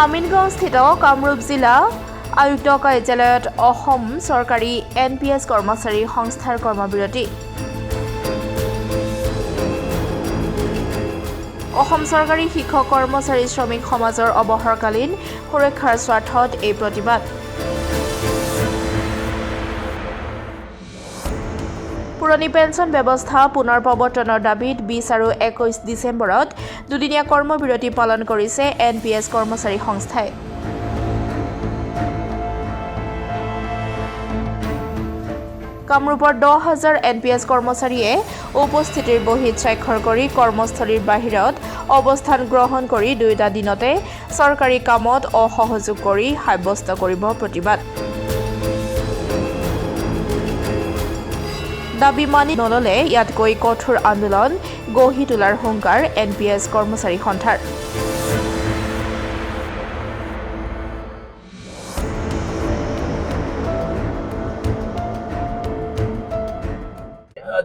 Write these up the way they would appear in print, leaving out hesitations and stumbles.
আমিনগাঁওস্থিত কামৰূপ জিলা আয়ুক্ত কাৰ্যালয়ত অসম চৰকাৰী NPS কৰ্মচাৰী সংস্থাৰ কৰ্মবিৰতি। অসম চৰকাৰী শিক্ষক কৰ্মচাৰী শ্ৰমিক সমাজৰ অৱসৰকালীন সুৰক্ষাৰ স্বাৰ্থত এই প্ৰতিবাদ। পুৰণি পেঞ্চন ব্যৱস্থা পুনৰ প্ৰৱৰ্তনৰ দাবীত 20 আৰু 21 ডিচেম্বৰত দুদিনীয়া কৰ্মবিৰতি পালন কৰিছে NPS কৰ্মচাৰী সংস্থাই। কামৰূপৰ 10,000 NPS কৰ্মচাৰীয়ে উপস্থিতিৰ বহীত স্বাক্ষৰ কৰি কৰ্মস্থলীৰ বাহিৰত অৱস্থান গ্ৰহণ কৰি দুয়োটা দিনতে চৰকাৰী কামত অসহযোগ কৰি সাব্যস্ত কৰিব প্ৰতিবাদ। দাবী মানি নললে ইয়াতকৈ কঠোৰ আন্দোলন গঢ়ি তোলাৰ হুংকাৰ NPS কৰ্মচাৰী সন্থাৰ।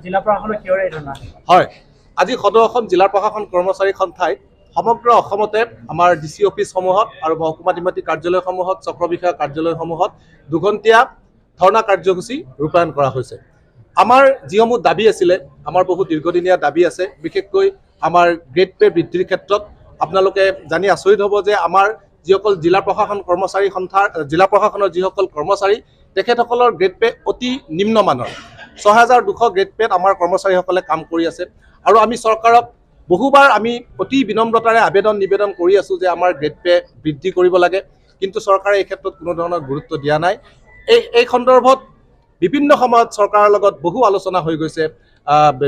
জিলা প্ৰশাসনৰ কিয় এই ধৰণা? হয়, আজি সদৌ অসম জিলা প্ৰশাসন কৰ্মচাৰী সন্থাই সমগ্ৰ অসমতে আমাৰ DC অফিচসমূহত আৰু মহকুমা নিমাতী কাৰ্যালয়সমূহত চক্ৰ বিষয়া কাৰ্যালয়সমূহত দুঘণ্টীয়া ধৰ্ণা কাৰ্যসূচী ৰূপায়ণ কৰা হৈছে। আমাৰ যিসমূহ দাবী আছিলে, আমাৰ বহু দীৰ্ঘদিনীয়া দাবী আছে, বিশেষকৈ আমাৰ গ্ৰেড পে বৃদ্ধিৰ ক্ষেত্ৰত আপোনালোকে জানি আচৰিত হ'ব যে আমাৰ যিসকল জিলা প্ৰশাসন কৰ্মচাৰী সন্থাৰ জিলা প্ৰশাসনৰ যিসকল কৰ্মচাৰী তেখেতসকলৰ গ্ৰেড পে অতি নিম্নমানৰ। 6,200 গ্ৰেড পেত আমাৰ কৰ্মচাৰীসকলে কাম কৰি আছে আৰু আমি চৰকাৰক বহুবাৰ আমি অতি বিনম্ৰতাৰে নিবেদন কৰি আছোঁ যে আমাৰ গ্ৰেড পে বৃদ্ধি কৰিব লাগে, কিন্তু চৰকাৰে এই ক্ষেত্ৰত কোনো ধৰণৰ গুৰুত্ব দিয়া নাই। এই সন্দৰ্ভত বিভিন্ন সময়ত চৰকাৰৰ লগত বহু আলোচনা হৈ গৈছে।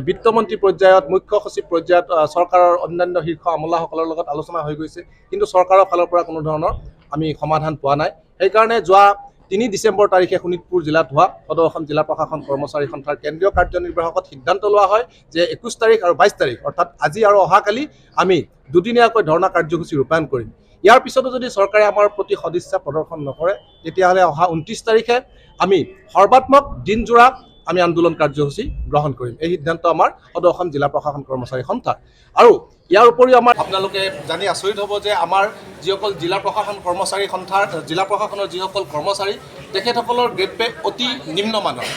বিত্তমন্ত্ৰী পৰ্যায়ত, মুখ্য সচিব পৰ্যায়ত চৰকাৰৰ অন্যান্য শীৰ্ষ আমোলাসকলৰ লগত আলোচনা হৈ গৈছে, কিন্তু চৰকাৰৰ ফালৰ পৰা কোনো ধৰণৰ আমি সমাধান পোৱা নাই। সেইকাৰণে যোৱা 3 ডিচেম্বৰ তাৰিখে শোণিতপুৰ জিলাত হোৱা সদৌ অসম জিলা প্ৰশাসন কৰ্মচাৰী সন্থাৰ কেন্দ্ৰীয় কাৰ্যনিৰ্বাহকত সিদ্ধান্ত লোৱা হয় যে 21 তাৰিখ আৰু 22 তাৰিখ অৰ্থাৎ আজি আৰু অহাকালি আমি দুদিনীয়াকৈ ধৰ্ণা কাৰ্যসূচী ৰূপায়ণ কৰিম। ইয়াৰ পিছতো যদি চৰকাৰে আমাৰ প্ৰতি সদিচ্ছা প্ৰদৰ্শন নকৰে, তেতিয়াহ'লে অহা 29 তাৰিখে আমি সৰ্বাত্মক দিনজোৰা আমি আন্দোলন কাৰ্যসূচী গ্ৰহণ কৰিম। এই সিদ্ধান্ত আমাৰ সদৌ অসম জিলা প্ৰশাসন কৰ্মচাৰী সন্থাৰ। আৰু ইয়াৰ উপৰিও আমাৰ আপোনালোকে জানি আচৰিত হ'ব যে আমাৰ যিসকল জিলা প্ৰশাসন কৰ্মচাৰী সন্থাৰ জিলা প্ৰশাসনৰ যিসকল কৰ্মচাৰী তেখেতসকলৰ গ্ৰেড পে অতি নিম্নমানৰ।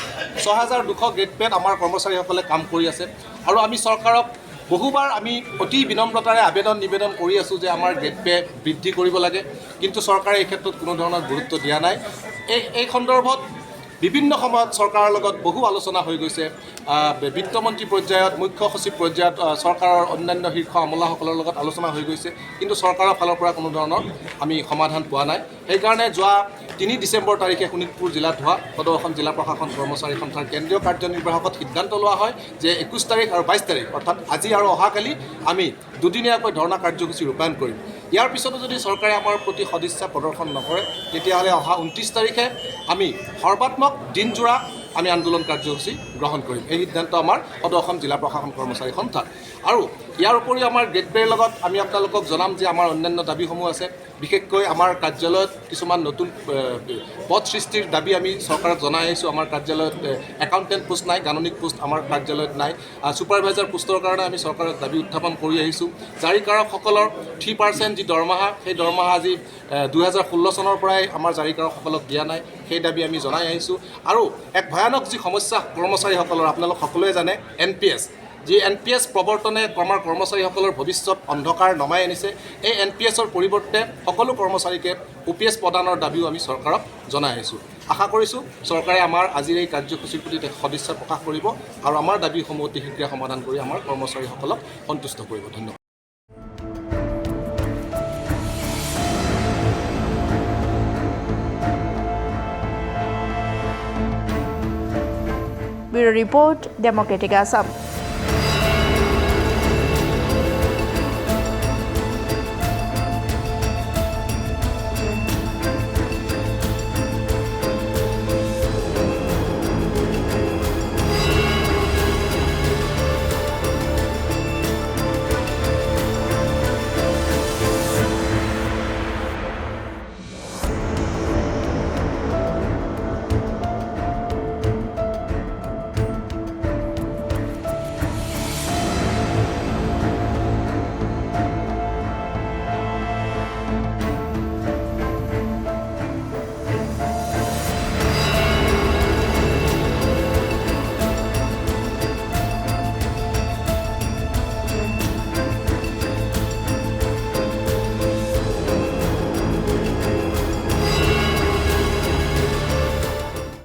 6,200 গ্ৰেড পেত আমাৰ কৰ্মচাৰীসকলে কাম কৰি আছে আৰু আমি চৰকাৰক বহুবাৰ আমি অতি বিনম্ৰতাৰে নিবেদন কৰি আছোঁ যে আমাৰ গ্ৰেড পে বৃদ্ধি কৰিব লাগে, কিন্তু চৰকাৰে এই ক্ষেত্ৰত কোনো ধৰণৰ গুৰুত্ব দিয়া নাই। এই সন্দৰ্ভত বিভিন্ন সময়ত চৰকাৰৰ লগত বহু আলোচনা হৈ গৈছে। বিত্তমন্ত্ৰী পৰ্যায়ত, মুখ্য সচিব পৰ্যায়ত চৰকাৰৰ অন্যান্য শীৰ্ষ আমোলাসকলৰ লগত আলোচনা হৈ গৈছে, কিন্তু চৰকাৰৰ ফালৰ পৰা কোনো ধৰণৰ আমি সমাধান পোৱা নাই। সেইকাৰণে যোৱা 3 ডিচেম্বৰ তাৰিখে শোণিতপুৰ জিলাত হোৱা সদৌ অসম জিলা প্ৰশাসন কৰ্মচাৰী সন্থাৰ কেন্দ্ৰীয় কাৰ্যনিৰ্বাহকত সিদ্ধান্ত লোৱা হয় যে 21 তাৰিখ আৰু 22 তাৰিখ অৰ্থাৎ আজি আৰু অহাকালি আমি দুদিনীয়াকৈ ধৰ্ণা কাৰ্যসূচী ৰূপায়ণ কৰিম। ইয়াৰ পিছতো যদি চৰকাৰে আমাৰ প্ৰতি সদিচ্ছা প্ৰদৰ্শন নকৰে, তেতিয়াহ'লে অহা 29 তাৰিখে আমি সৰ্বাত্মক দিনজোৰা আমি আন্দোলন কাৰ্যসূচী গ্ৰহণ কৰিম। এই সিদ্ধান্ত আমাৰ সদৌ অসম জিলা প্ৰশাসন কৰ্মচাৰী সন্থাৰ। আৰু ইয়াৰ উপৰিও আমাৰ গ্ৰেড পেৰ লগত আমি আপোনালোকক জনাম যে আমাৰ অন্যান্য দাবীসমূহ আছে। বিশেষকৈ আমাৰ কাৰ্যালয়ত কিছুমান নতুন পদ সৃষ্টিৰ দাবী আমি চৰকাৰক জনাই আহিছোঁ। আমাৰ কাৰ্যালয়ত একাউণ্টেণ্ট পোষ্ট নাই, গাণনিক পোষ্ট আমাৰ কাৰ্যালয়ত নাই। ছুপাৰভাইজাৰ পোষ্টৰ কাৰণে আমি চৰকাৰক দাবী উত্থাপন কৰি আহিছোঁ। জাৰীকাৰকসকলৰ 3% যি দৰমহা, সেই দৰমহা আজি 2016 চনৰ পৰাই আমাৰ জাৰীকাৰকসকলক দিয়া নাই, সেই দাবী আমি জনাই আহিছোঁ। আৰু এক ভয়ানক যি সমস্যা কৰ্মচাৰীসকলৰ, আপোনালোক সকলোৱে জানে NPS, যি NPS প্ৰৱৰ্তনে আমাৰ কৰ্মচাৰীসকলৰ ভৱিষ্যত অন্ধকাৰ নমাই আনিছে। এই NPSৰ পৰিৱৰ্তে সকলো কৰ্মচাৰীকে OPS প্ৰদানৰ দাবীও আমি চৰকাৰক জনাই আহিছোঁ। আশা কৰিছোঁ চৰকাৰে আমাৰ আজিৰ এই কাৰ্যসূচীৰ প্ৰতি সদিচ্ছা প্ৰকাশ কৰিব আৰু আমাৰ দাবীসমূহ অতি শীঘ্ৰে সমাধান কৰি আমাৰ কৰ্মচাৰীসকলক সন্তুষ্ট কৰিব। ধন্যবাদ। Bureau report, democratic Assam.